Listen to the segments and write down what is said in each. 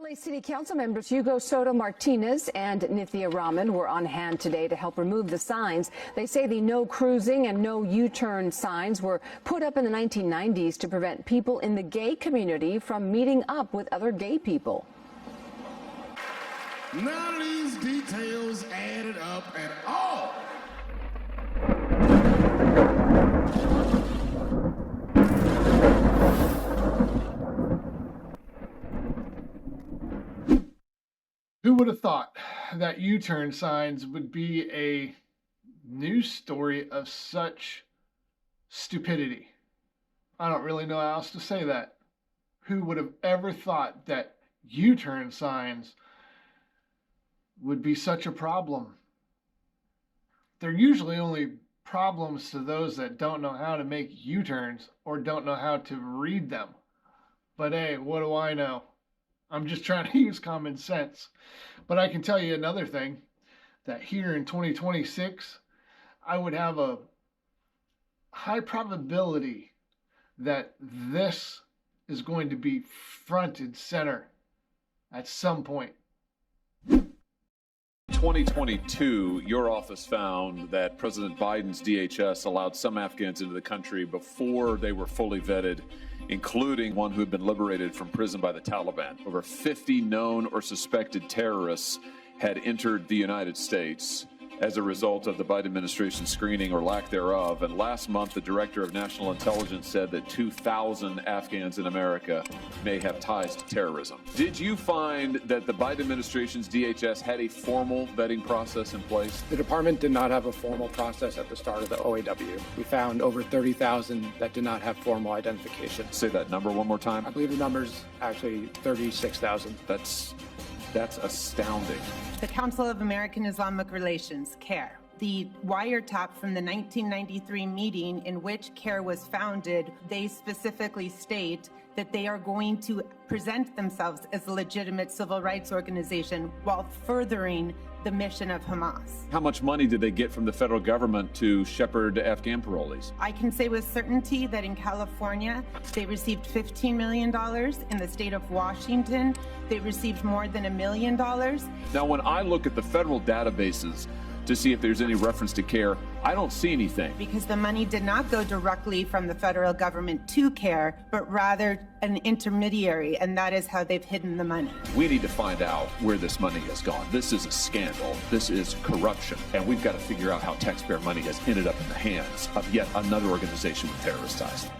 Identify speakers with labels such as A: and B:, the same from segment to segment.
A: LA City Council members Hugo Soto Martinez and Nithya Raman were on hand today to help remove the signs. They say the no cruising and no U-turn signs were put up in the 1990s to prevent people in the gay community from meeting up with other gay people.
B: None of these details added up at all.
C: Who would have thought that U-turn signs would be a news story of such stupidity? I don't really know how else to say that. Who would have ever thought that U-turn signs would be such a problem? They're usually only problems to those that don't know how to make U-turns or don't know how to read them. But hey, what do I know? I'm just trying to use common sense. But I can tell you another thing, that here in 2026, I would have a high probability that this is going to be front and center at some point.
D: 2022, your office found that President Biden's DHS allowed some Afghans into the country before they were fully vetted, including one who had been liberated from prison by the Taliban. Over 50 known or suspected terrorists had entered the United States as a result of the Biden administration's screening or lack thereof. And last month, the director of national intelligence said that 2,000 Afghans in America may have ties to terrorism. Did you find that the Biden administration's DHS had a formal vetting process in place?
E: The department did not have a formal process at the start of the OAW. We found over 30,000 that did not have formal identification.
D: Say that number one more time.
E: I believe the number's actually 36,000.
D: That's astounding.
F: The Council of American Islamic Relations, CARE. The wiretap from the 1993 meeting in which CARE was founded, they specifically state that they are going to present themselves as a legitimate civil rights organization while furthering the mission of Hamas.
D: How much money did they get from the federal government to shepherd Afghan parolees?
F: I can say with certainty that in California, they received $15 million. In the state of Washington, they received more than $1 million.
D: Now, when I look at the federal databases to see if there's any reference to CARE, I don't see anything.
F: Because the money did not go directly from the federal government to CARE, but rather an intermediary, and that is how they've hidden the money.
D: We need to find out where this money has gone. This is a scandal. This is corruption. And we've got to figure out how taxpayer money has ended up in the hands of yet another organization with terrorist ties.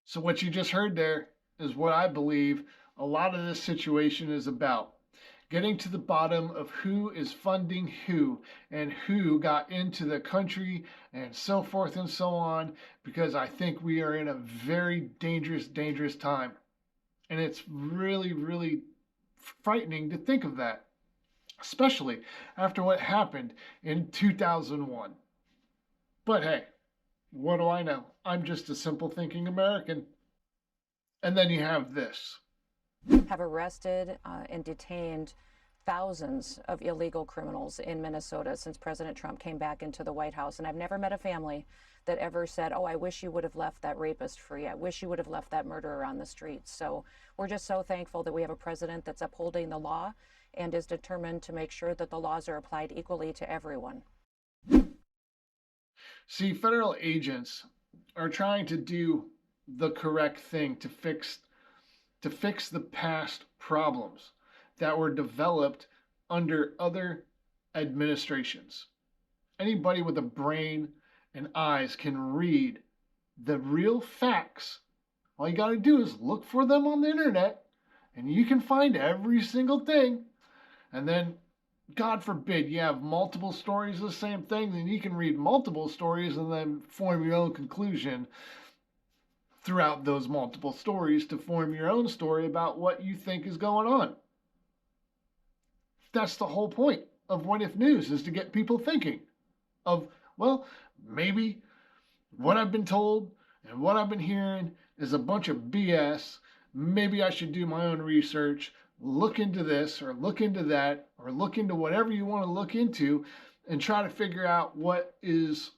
C: So what you just heard there is what I believe a lot of this situation is about. Getting to the bottom of who is funding who and who got into the country and so forth and so on, because I think we are in a very dangerous time. And it's really, really frightening to think of that, especially after what happened in 2001. But hey, what do I know? I'm just a simple thinking American. And then you have this.
G: Have arrested and detained thousands of illegal criminals in Minnesota since President Trump came back into the White House. And I've never met a family that ever said, oh, I wish you would have left that rapist free. I wish you would have left that murderer on the streets. So we're just so thankful that we have a president that's upholding the law and is determined to make sure that the laws are applied equally to everyone.
C: See, federal agents are trying to do the correct thing to fix the past problems that were developed under other administrations. Anybody with a brain and eyes can read the real facts. All you got to do is look for them on the internet, and you can find every single thing. And then, God forbid, you have multiple stories of the same thing, then you can read multiple stories and then form your own conclusion throughout those multiple stories to form your own story about what you think is going on. That's the whole point of What If News, is to get people thinking of, well, maybe what I've been told and what I've been hearing is a bunch of BS. Maybe I should do my own research, look into this or look into that, or look into whatever you want to look into and try to figure out what is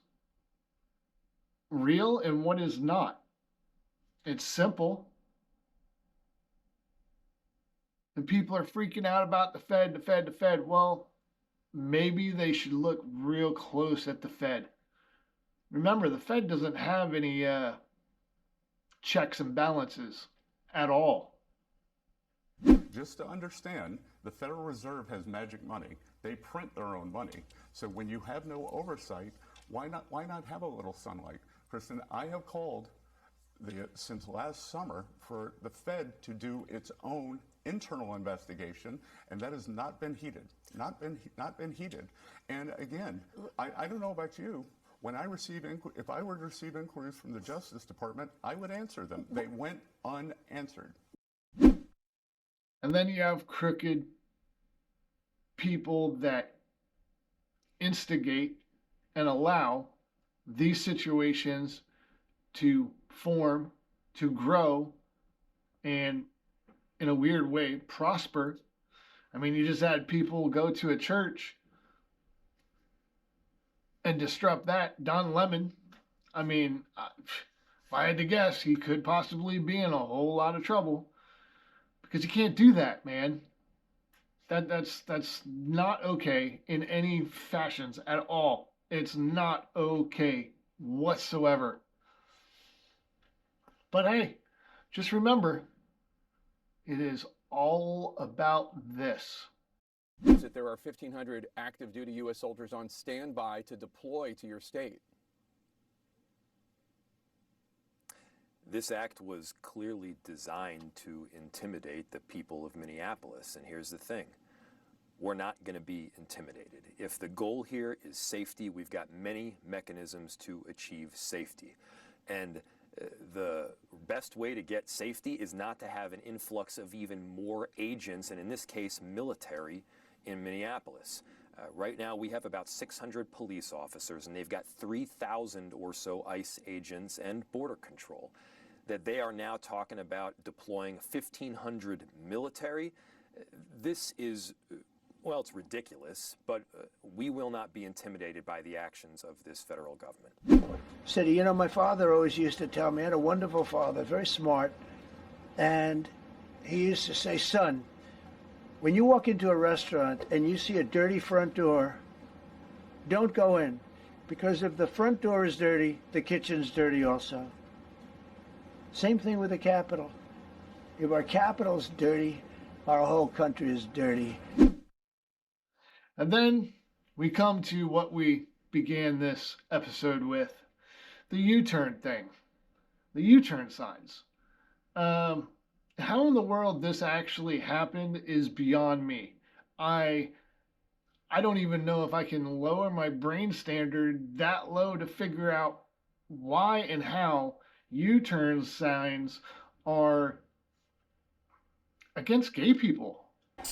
C: real and what is not. It's simple. And people are freaking out about the Fed, the Fed, the Fed. Well, maybe they should look real close at the Fed. Remember, the Fed doesn't have any checks and balances at all.
H: Just to understand, the Federal Reserve has magic money. They print their own money. So when you have no oversight, why not have a little sunlight? Kristen, I have called since last summer for the Fed to do its own internal investigation, and that has not been heeded. Not been heeded. And again, I don't know about you. When I receive if I were to receive inquiries from the Justice Department, I would answer them. They went unanswered.
C: And then you have crooked people that instigate and allow these situations to form, to grow, and in a weird way, prosper. I mean, you just had people go to a church and disrupt that. Don Lemon, I mean, if I had to guess, he could possibly be in a whole lot of trouble because you can't do that, man. That's not okay in any fashions at all. It's not okay whatsoever. But hey, just remember, it is all about this.
I: That there are 1,500 active duty U.S. soldiers on standby to deploy to your state.
J: This act was clearly designed to intimidate the people of Minneapolis. And here's the thing. We're not going to be intimidated. If the goal here is safety, we've got many mechanisms to achieve safety. And the best way to get safety is not to have an influx of even more agents, and in this case, military, in Minneapolis. Right now, we have about 600 police officers, and they've got 3,000 or so ICE agents and Border Control. That they are now talking about deploying 1,500 military. This is, well, it's ridiculous, but we will not be intimidated by the actions of this federal government.
K: Said, you know, my father always used to tell me, I had a wonderful father, very smart, and he used to say, son, when you walk into a restaurant and you see a dirty front door, don't go in, because if the front door is dirty, the kitchen's dirty also. Same thing with the Capitol. If our Capitol's dirty, our whole country is dirty.
C: And then we come to what we began this episode with, the U-turn thing, the U-turn signs. How in the world this actually happened is beyond me. I don't even know if I can lower my brain standard that low to figure out why and how U-turn signs are against gay people.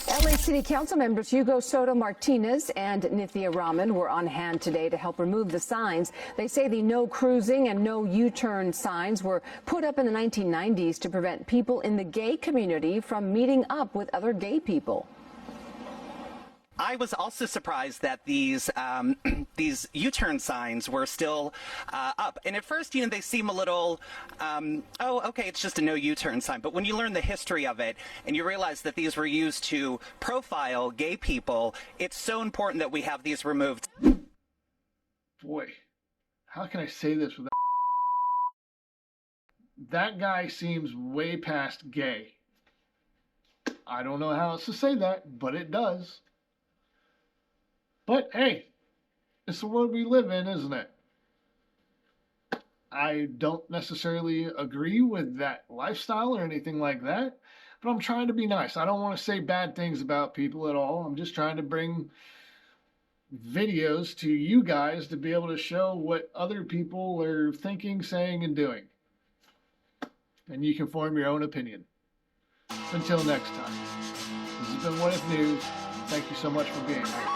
A: LA City Council members Hugo Soto Martinez and Nithya Raman were on hand today to help remove the signs. They say the no cruising and no U-turn signs were put up in the 1990s to prevent people in the gay community from meeting up with other gay people.
L: I was also surprised that these U-turn signs were still up. And at first, they seem a little, oh, okay, it's just a no U-turn sign. But when you learn the history of it and you realize that these were used to profile gay people, it's so important that we have these removed.
C: Boy, how can I say this without... That guy seems way past gay. I don't know how else to say that, but it does. But hey, it's the world we live in, isn't it? I don't necessarily agree with that lifestyle or anything like that, but I'm trying to be nice. I don't want to say bad things about people at all. I'm just trying to bring videos to you guys to be able to show what other people are thinking, saying, and doing. And you can form your own opinion. Until next time, this has been What If News. Thank you so much for being here.